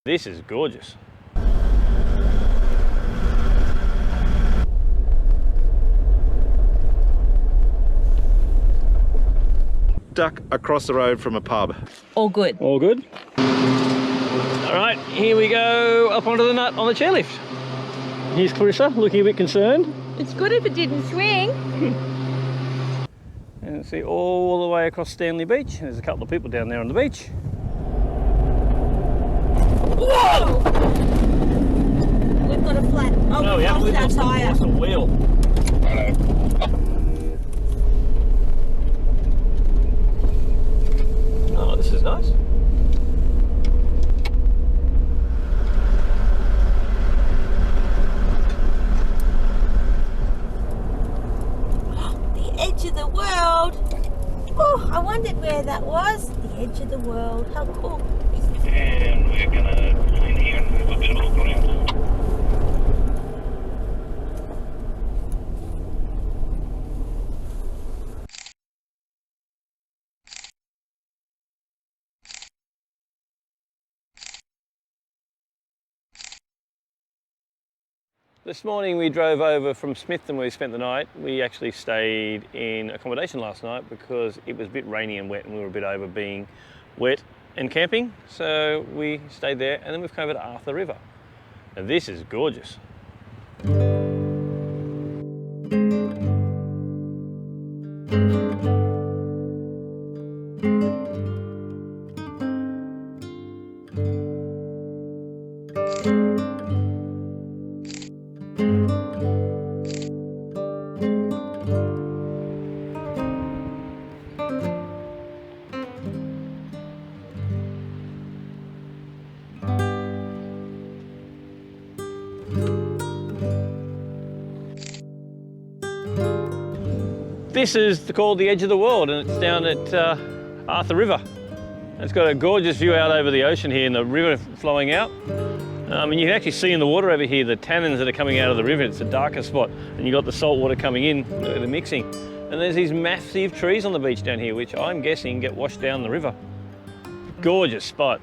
This is gorgeous. Duck across the road from a pub. All good. All good. All right, here we go up onto the nut on the chairlift. Here's Clarissa looking a bit concerned. It's good if it didn't swing. And see all the way across Stanley Beach. There's a couple of people down there on the beach. Whoa! We've got a flat. Oh, yeah, we've lost our tyre. lost a wheel. Oh, this is nice. The edge of the world. Oh, I wondered where that was. The edge of the world. How cool. And we're gonna go in here and have a bit of a look around. This morning we drove over from Smithton where we spent the night. We actually stayed in accommodation last night because it was a bit rainy and wet and we were a bit over being wet and camping. So we stayed there and then we've come over to Arthur River. Now this is gorgeous. This is called the Edge of the World and it's down at Arthur River. It's got a gorgeous view out over the ocean here and the river flowing out. And you can actually see in the water over here the tannins that are coming out of the river. It's a darker spot and you've got the salt water coming in, the mixing. And there's these massive trees on the beach down here which I'm guessing get washed down the river. Gorgeous spot.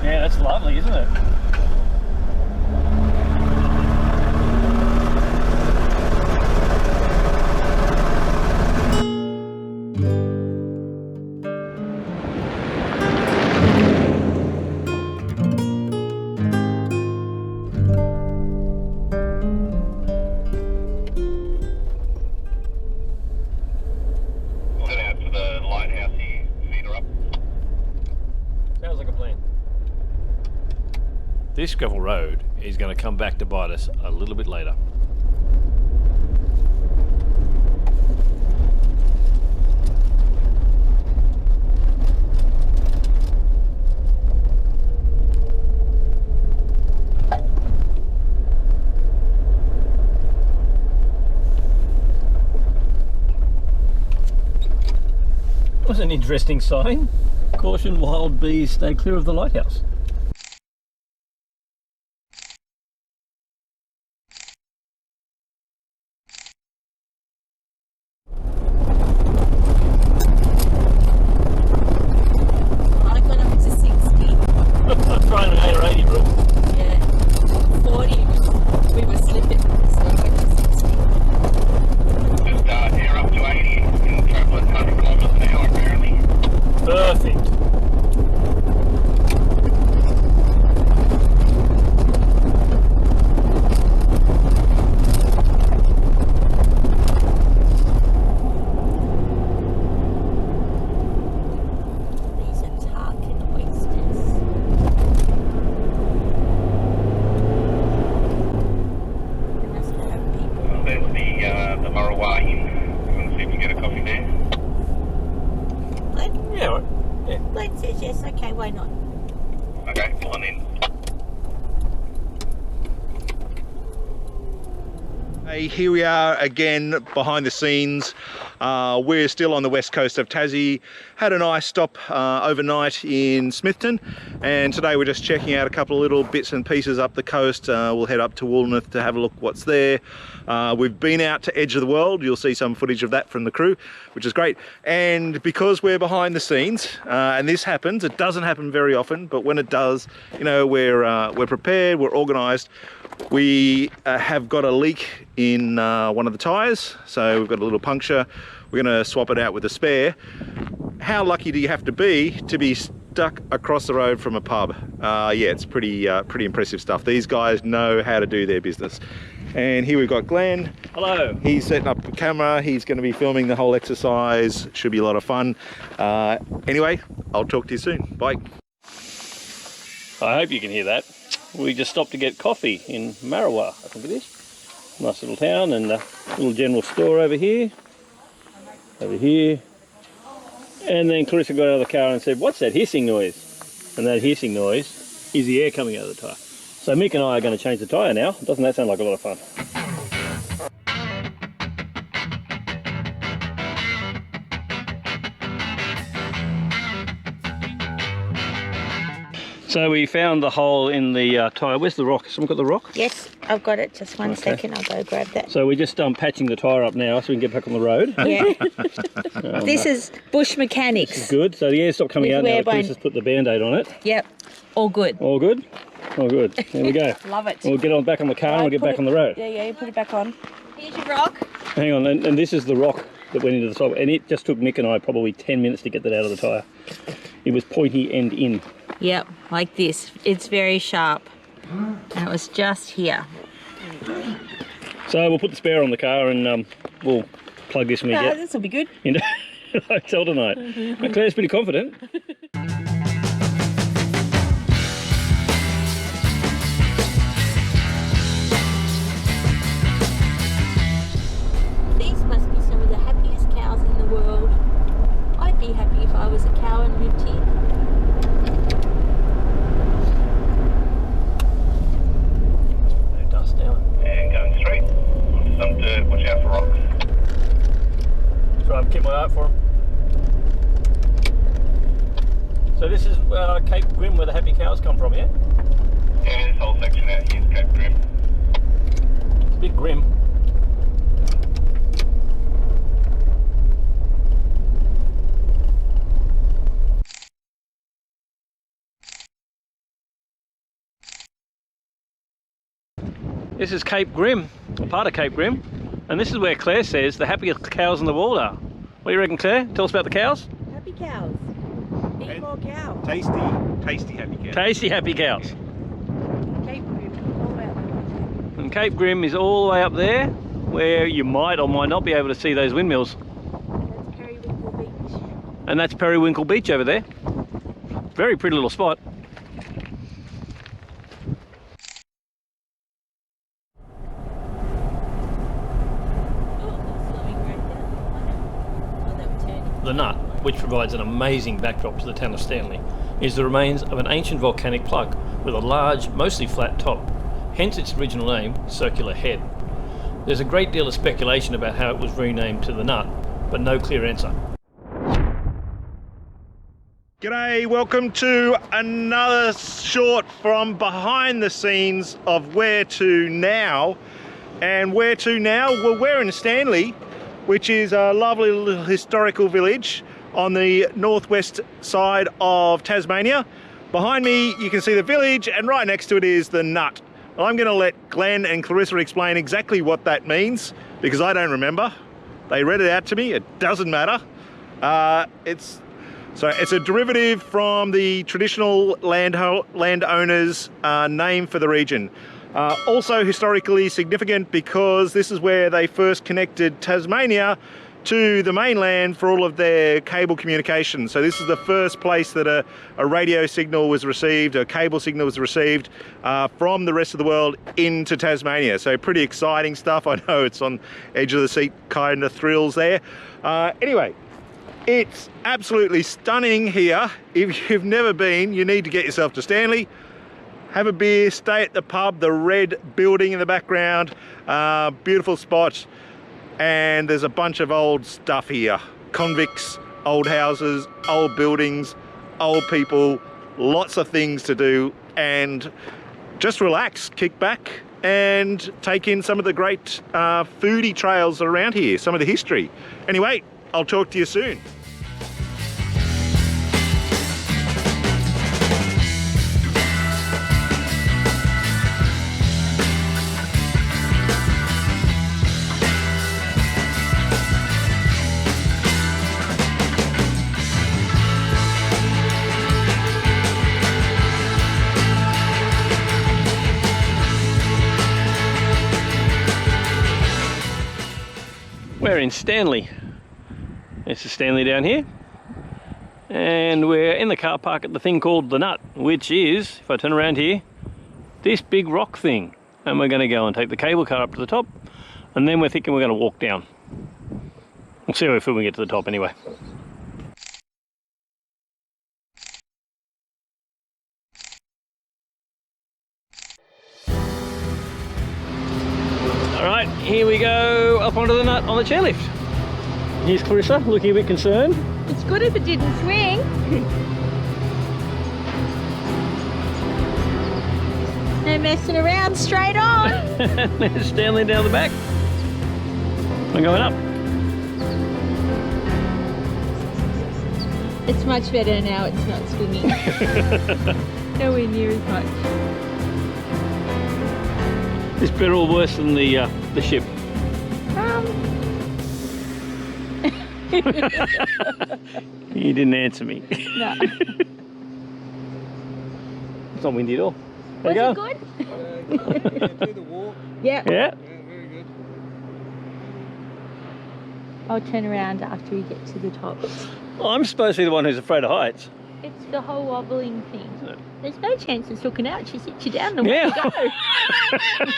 Yeah, that's lovely, isn't it? We'll head out to the lighthouse here, feed her up. Sounds like a plan. This gravel road is going to come back to bite us a little bit later. That was an interesting sign. Caution, wild bees, stay clear of the lighthouse. I got up to 60. I'm trying an 8 or 80, bro. Yeah. 40. We were slipping. So I went to 60. Just air up to 80 and travel at 100 kilometres an hour apparently. Perfect. Glenn says yes. Okay, why not? Okay, pulling in. Hey, here we are again behind the scenes. We're still on the west coast of Tassie. Had a nice stop overnight in Smithton, and today we're just checking out a couple of little bits and pieces up the coast. We'll head up to Woolnorth to have a look what's there. We've been out to Edge of the World. You'll see some footage of that from the crew, which is great. And because we're behind the scenes, and this happens, it doesn't happen very often, but when it does, you know, we're prepared, we're organised. We have got a leak in one of the tyres, so we've got a little puncture. We're going to swap it out with a spare. How lucky do you have to be stuck across the road from a pub? Yeah, it's pretty impressive stuff. These guys know how to do their business. And here we've got Glenn. Hello. He's setting up the camera. He's going to be filming the whole exercise. Should be a lot of fun. Anyway, I'll talk to you soon. Bye. I hope you can hear that. We just stopped to get coffee in Marrawa, I think it is. Nice little town, and a little general store over here. And then Clarissa got out of the car and said, "What's that hissing noise?" And that hissing noise is the air coming out of the tyre. So Mick and I are going to change the tyre now. Doesn't that sound like a lot of fun? So we found the hole in the tyre. Where's the rock? Someone got the rock? Yes, I've got it. Just one second. I'll go grab that. So we're just patching the tyre up now so we can get back on the road. Yeah. This is bush mechanics. This is good. So the air stopped coming out now. Chris has put the Band-Aid on it. Yep. All good. All good? All good. There we go. Love it. We'll get back on the car and we'll get back on the road. Yeah, you put it back on. Here's your rock. Hang on, and this is the rock that went into the top. And it just took Mick and I probably 10 minutes to get that out of the tyre. It was pointy end in. Yep, like this. It's very sharp. And it was just here. So we'll put the spare on the car and we'll plug this when we get This will be good. into the hotel tonight. Claire's pretty confident. These must be some of the happiest cows in the world. I'd be happy if I was a cow and lived here. No dust down. And going straight. Onto some dirt, watch out for rocks. Try and keep my eye out for them. So this is Cape Grim, where the happy cows come from, yeah? Yeah, this whole section out here is Cape Grim. It's a bit grim. This is Cape Grim, or part of Cape Grim, and this is where Claire says the happiest cows in the world are. What do you reckon, Claire? Tell us about the cows. Happy cows. Eat more cows. Tasty happy cow. Tasty happy cows. Cape Grim, all about that. And Cape Grim is all the way up there, where you might or might not be able to see those windmills. That's Periwinkle Beach. And that's Periwinkle Beach over there. Very pretty little spot. The Nut, which provides an amazing backdrop to the town of Stanley, is the remains of an ancient volcanic plug with a large, mostly flat top, hence its original name, Circular Head. There's a great deal of speculation about how it was renamed to the Nut, but no clear answer. G'day, welcome to another short from behind the scenes of Where To Now. And where to now? Well, we're in Stanley, which is a lovely little historical village on the northwest side of Tasmania. Behind me you can see the village, and right next to it is the Nut. I'm going to let Glenn and Clarissa explain exactly what that means, because I don't remember. They read it out to me, it doesn't matter. It's a derivative from the traditional landowners' name for the region. Also historically significant because this is where they first connected Tasmania to the mainland for all of their cable communication. So this is the first place that a radio signal was received, a cable signal was received from the rest of the world into Tasmania. So pretty exciting stuff. I know it's on edge of the seat kind of thrills there. Anyway, It's absolutely stunning here. If you've never been, you need to get yourself to Stanley. Have a beer, stay at the pub, the red building in the background, beautiful spot. And there's a bunch of old stuff here. Convicts, old houses, old buildings, old people, lots of things to do, and just relax, kick back and take in some of the great foodie trails around here, some of the history. Anyway, I'll talk to you soon. We're in Stanley. This is Stanley down here. And we're in the car park at the thing called the Nut, which is, if I turn around here, this big rock thing. And we're going to go and take the cable car up to the top, and then we're thinking we're going to walk down. We'll see how we feel when we get to the top anyway. Alright, here we go up onto the Nut on the chairlift. Here's Clarissa, looking a bit concerned. It's good if it didn't swing. No messing around, straight on. There's Stanley down the back. We're going up. It's much better now, it's not swinging. Nowhere near as much. Is better or worse than the ship? You didn't answer me. No. It's not windy at all. There Was you it go. good? Do the walk. Yeah. Yeah. Yeah, very good. I'll turn around after we get to the top. I'm supposed to be the one who's afraid of heights. It's the whole wobbling thing. No. There's no chance it's looking out. She sits you down and Yeah. away you go.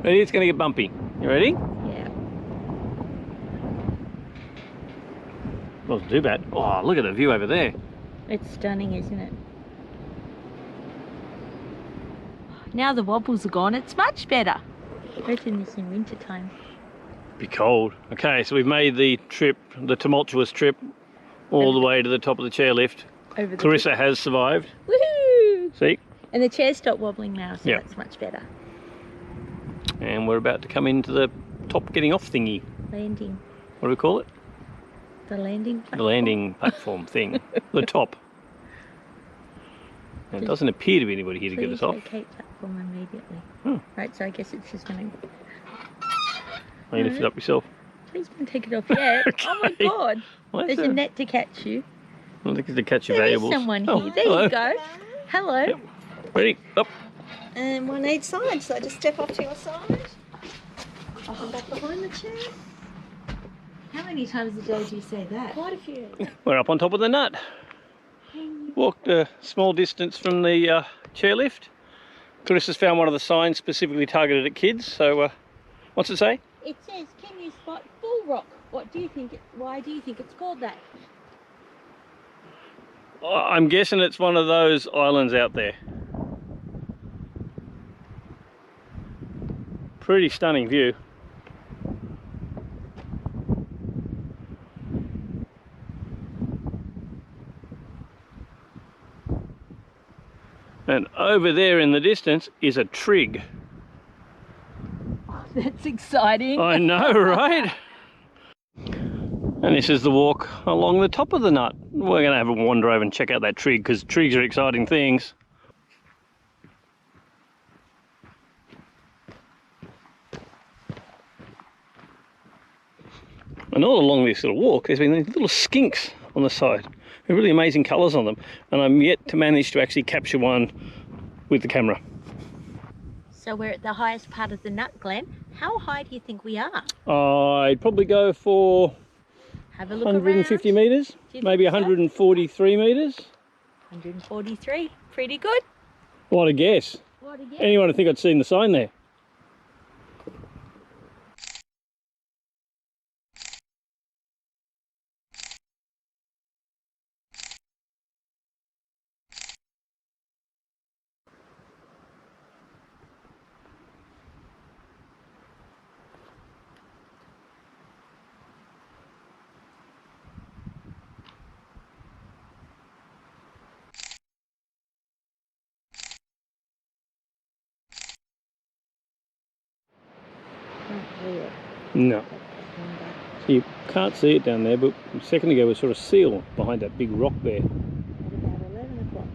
Ready? It's going to get bumpy. You ready? Yeah. Wasn't too bad. Oh, look at the view over there. It's stunning, isn't it? Now the wobbles are gone, it's much better. I reckon this in winter time. Be cold. Okay, so we've made the trip, the tumultuous trip, all the way to the top of the chairlift. Over the Clarissa has survived. Woohoo! See? And the chair stopped wobbling now, so Yep. that's much better. And we're about to come into the top getting off thingy. Landing. What do we call it? The landing platform. The landing platform thing. The top. And it doesn't appear to be anybody here to get us off. Vacate platform immediately. Hmm. Right, so I guess it's just going to... Are you lift it up yourself? Please don't take it off yet. Oh my Okay. God. Why is There's there- a net to catch you. I think it's to catch your There is valuables. someone Oh, here. There hello. you go. Hello. Yep. Ready? Up. And one each side, so just step off to your side. I'll come back behind the chair. How many times a day do you say that? Quite a few. We're up on top of the Nut. Walked a small distance from the chairlift. Clarissa's found one of the signs specifically targeted at kids. So, what's it say? It says, can you spot Bull Rock? What do you think? Why do you think it's called that? I'm guessing it's one of those islands out there. Pretty stunning view. And over there in the distance is a trig. That's exciting. I know, right? And this is the walk along the top of the Nut. We're going to have a wander over and check out that trig, because trigs are exciting things. And all along this little walk, there's been these little skinks on the side. They're really amazing colours on them. And I'm yet to manage to actually capture one with the camera. So we're at the highest part of the Nut, Glen. How high do you think we are? I'd probably go for Have a look 150 around. metres, Do you maybe think so? 143 metres. 143. Pretty good. What a guess. What a guess. Anyone would think I'd seen the sign there. No. So you can't see it down there, but a second ago was sort of seal behind that big rock there. At about 11 o'clock.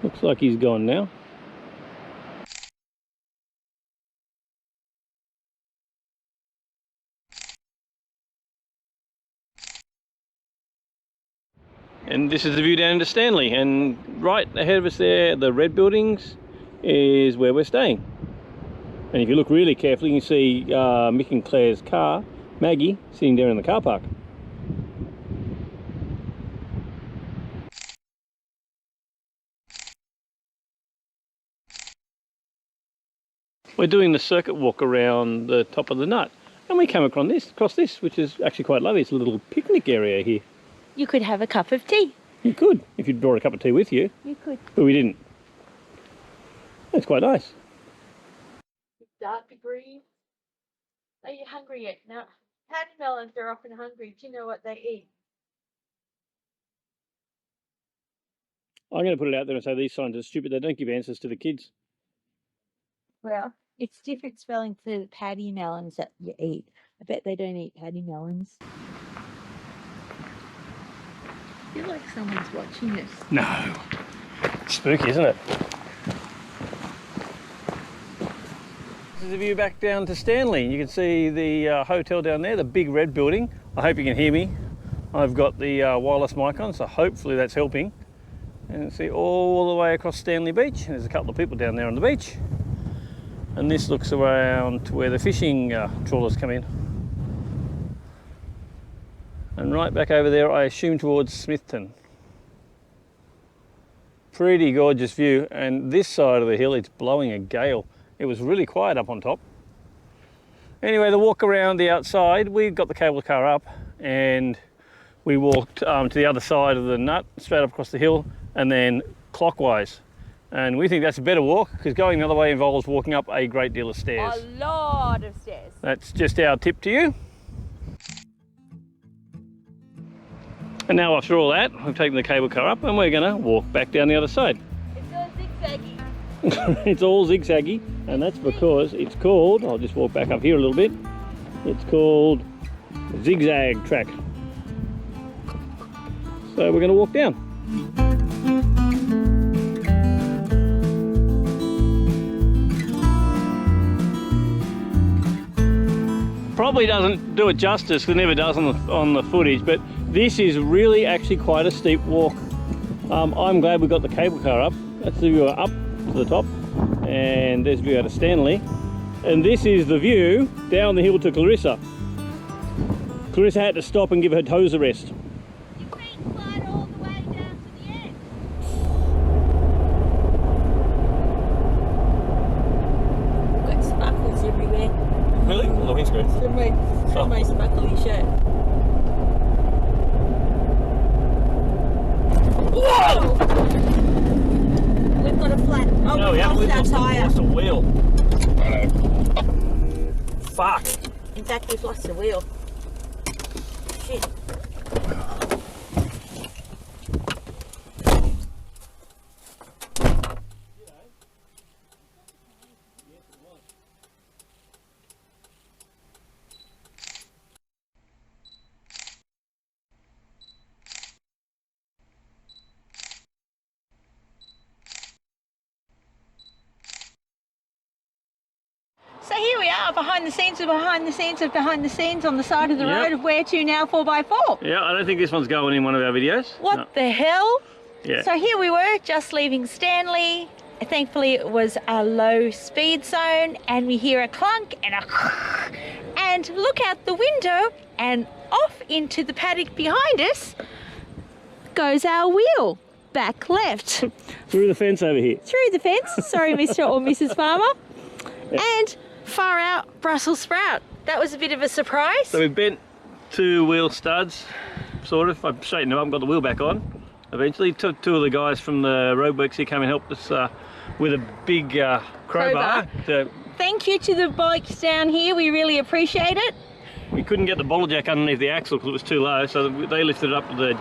Looks like he's gone now. And this is the view down into Stanley, and right ahead of us there, the red buildings, is where we're staying. And if you look really carefully, you can see Mick and Claire's car, Maggie, sitting down in the car park. We're doing the circuit walk around the top of the Nut, and we came across this, which is actually quite lovely. It's a little picnic area here. You could have a cup of tea. You could, if you'd brought a cup of tea with you. You could. But we didn't. That's quite nice. Dark green. Are you hungry yet? No. Paddy melons are often hungry. Do you know what they eat? I'm going to put it out there and say these signs are stupid. They don't give answers to the kids. Well, it's different spelling for the paddy melons that you eat. I bet they don't eat paddy melons. I feel like someone's watching us. No. It's spooky, isn't it? This is the view back down to Stanley. You can see the hotel down there, the big red building. I hope you can hear me. I've got the wireless mic on, so hopefully that's helping. And see all the way across Stanley Beach. There's a couple of people down there on the beach. And this looks around to where the fishing trawlers come in. And right back over there, I assume towards Smithton. Pretty gorgeous view, and this side of the hill, it's blowing a gale. It was really quiet up on top. Anyway, the walk around the outside, we got the cable car up and we walked to the other side of the Nut, straight up across the hill, and then clockwise. And we think that's a better walk because going the other way involves walking up a great deal of stairs. A lot of stairs. That's just our tip to you. And now after all that, we've taken the cable car up and we're going to walk back down the other side. It's all zigzaggy. It's all zigzaggy, and that's because it's called, I'll just walk back up here a little bit, it's called zigzag track. So we're going to walk down. Probably doesn't do it justice, because it never does on the footage, but this is really actually quite a steep walk. I'm glad we got the cable car up. That's the view up to the top, and there's a view out of Stanley. And this is the view down the hill to Clarissa. Clarissa had to stop and give her toes a rest. Your feet slide all the way down to the end. Got sparkles everywhere. Really? On the windscreen? From my sparkly shirt. Whoa! We've got a flat. Oh, No, we haven't. We've lost our tyre. lost a wheel. Fuck. In fact, we've lost the wheel. Shit. So here we are, behind the scenes of behind the scenes of behind the scenes on the side of the Yep. road of Where To Now 4x4. Yeah, I don't think this one's going in one of our videos. What No. the hell? Yeah. So here we were, just leaving Stanley. Thankfully it was a low speed zone, and we hear a clunk and a and look out the window, and off into the paddock behind us goes our wheel. Back left. Through the fence over here. Through the fence, sorry Mr. or Mrs. Farmer. And far out Brussels sprout. That was a bit of a surprise. So we bent two wheel studs, sort of. I straightened them up and got the wheel back on. Eventually, two of the guys from the roadworks here came and helped us with a big crowbar. Thank you to the bikes down here, we really appreciate it. We couldn't get the bollard jack underneath the axle because it was too low, so they lifted it up to the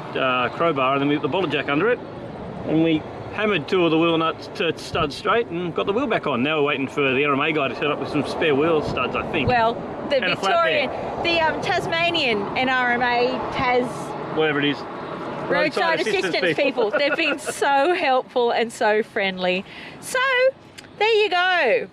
crowbar, and then we put the bollard jack under it, and we hammered two of the wheel nuts to stud straight and got the wheel back on. Now we're waiting for the RMA guy to set up with some spare wheel studs, I think. Well, the And a Victorian, flatbed. the Tasmanian NRMA has Whatever it is. roadside assistance people. They've been so helpful and so friendly. So there you go.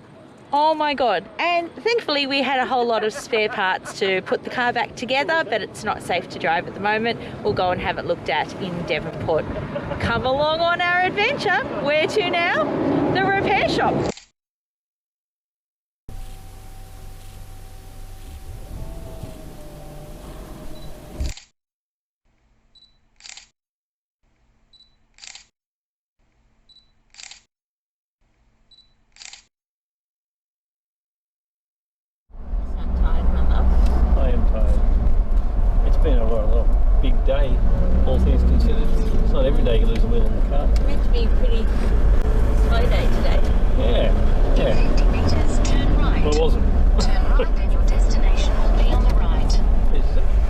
Oh my God. And thankfully we had a whole lot of spare parts to put the car back together, but it's not safe to drive at the moment. We'll go and have it looked at in Devonport. Come along on our adventure. Where to now? The repair shop. I am tired. It's been a big day, all things considered. It's not every day you lose a wheel in the car. It's meant to be a pretty slow day today. Yeah, yeah. 50 meters, turn right. Well, it wasn't. Turn right and your destination will be on the right.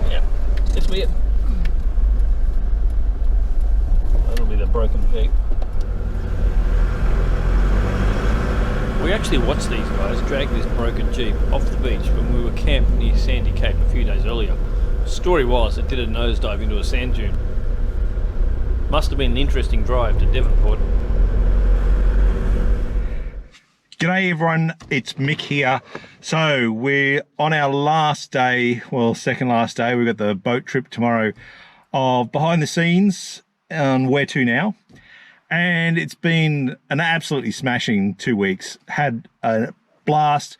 Yeah, it's weird. That'll be the broken Jeep. We actually watched these guys drag this broken Jeep off the beach when we were camped near Sandy Cape a few days earlier. The story was it did a nosedive into a sand dune. Must have been an interesting drive to Devonport. G'day everyone, it's Mick here. So we're on our last day, well, second last day. We've got the boat trip tomorrow of behind the scenes on Where To Now. And it's been an absolutely smashing 2 weeks. Had a blast,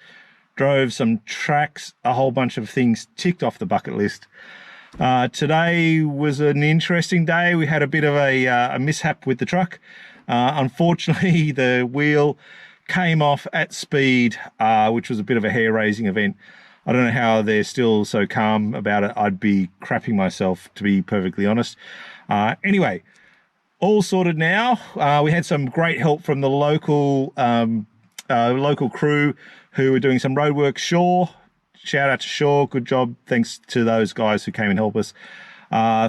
drove some tracks, a whole bunch of things ticked off the bucket list. Today was an interesting day. We had a bit of a mishap with the truck. Unfortunately, the wheel came off at speed, which was a bit of a hair-raising event. I don't know how they're still so calm about it. I'd be crapping myself, to be perfectly honest. Anyway, all sorted now. We had some great help from the local crew who were doing some road work. Shaw, shout out to Shaw, good job. Thanks to those guys who came and helped us.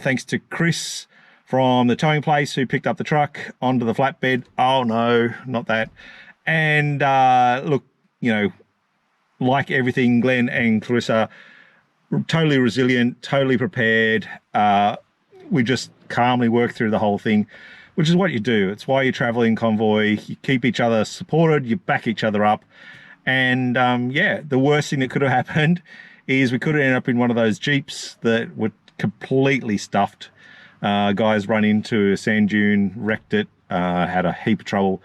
Thanks to Chris from the towing place who picked up the truck onto the flatbed. Oh no, not that. And look, you know, like everything, Glenn and Clarissa, totally resilient, totally prepared. We just calmly worked through the whole thing, which is what you do. It's why you travel in convoy. You keep each other supported, you back each other up. And yeah, the worst thing that could have happened is we could have ended up in one of those Jeeps that were completely stuffed. Guys run into a sand dune, wrecked it, had a heap of trouble.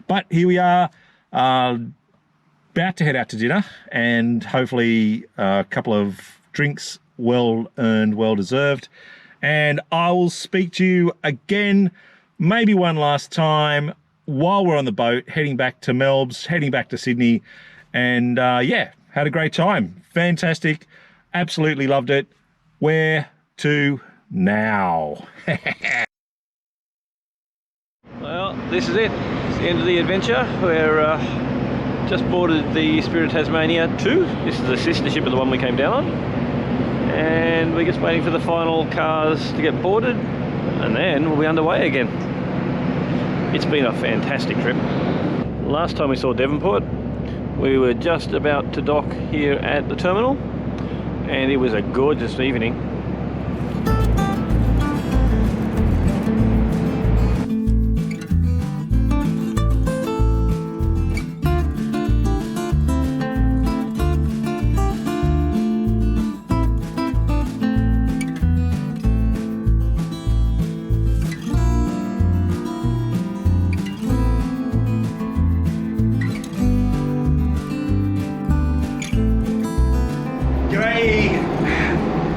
But here we are, about to head out to dinner and hopefully a couple of drinks, well earned, well deserved. And I will speak to you again, maybe one last time, while we're on the boat, heading back to Melbourne, heading back to Sydney. And yeah, had a great time. Fantastic. Absolutely loved it. Where to now? Well, this is it. It's the end of the adventure. We're just boarded the Spirit of Tasmania 2. This is the sister ship of the one we came down on. And we're just waiting for the final cars to get boarded, and then we'll be underway again. It's been a fantastic trip. Last time we saw Devonport, we were just about to dock here at the terminal, and it was a gorgeous evening.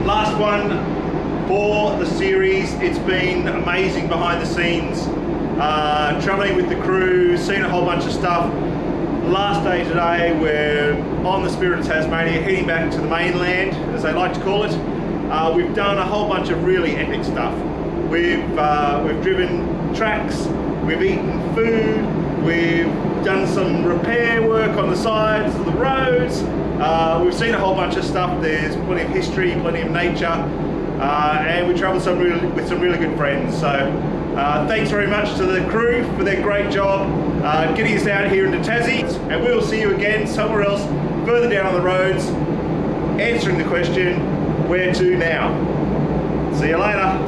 Last one for the series. It's been amazing behind the scenes, traveling with the crew, seeing a whole bunch of stuff. Last day today, we're on the Spirit of Tasmania, heading back to the mainland, as they like to call it. We've done a whole bunch of really epic stuff. We've driven tracks, we've eaten food, we've done some repair work on the sides of the roads. We've seen a whole bunch of stuff. There's plenty of history, plenty of nature, and we travelled with some really good friends. So Thanks very much to the crew for their great job getting us out here into Tassie, and we will see you again somewhere else further down on the roads, answering the question, where to now? See you later.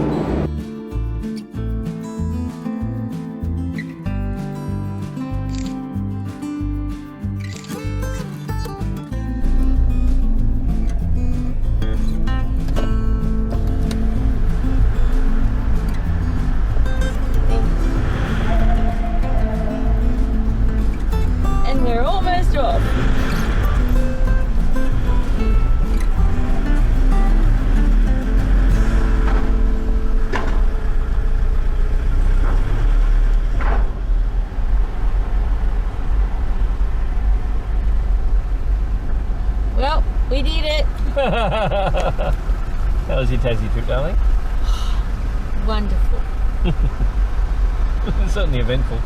And we're almost off. Well, we did it. How was your Tassie trip, darling? Wonderful. Certainly eventful.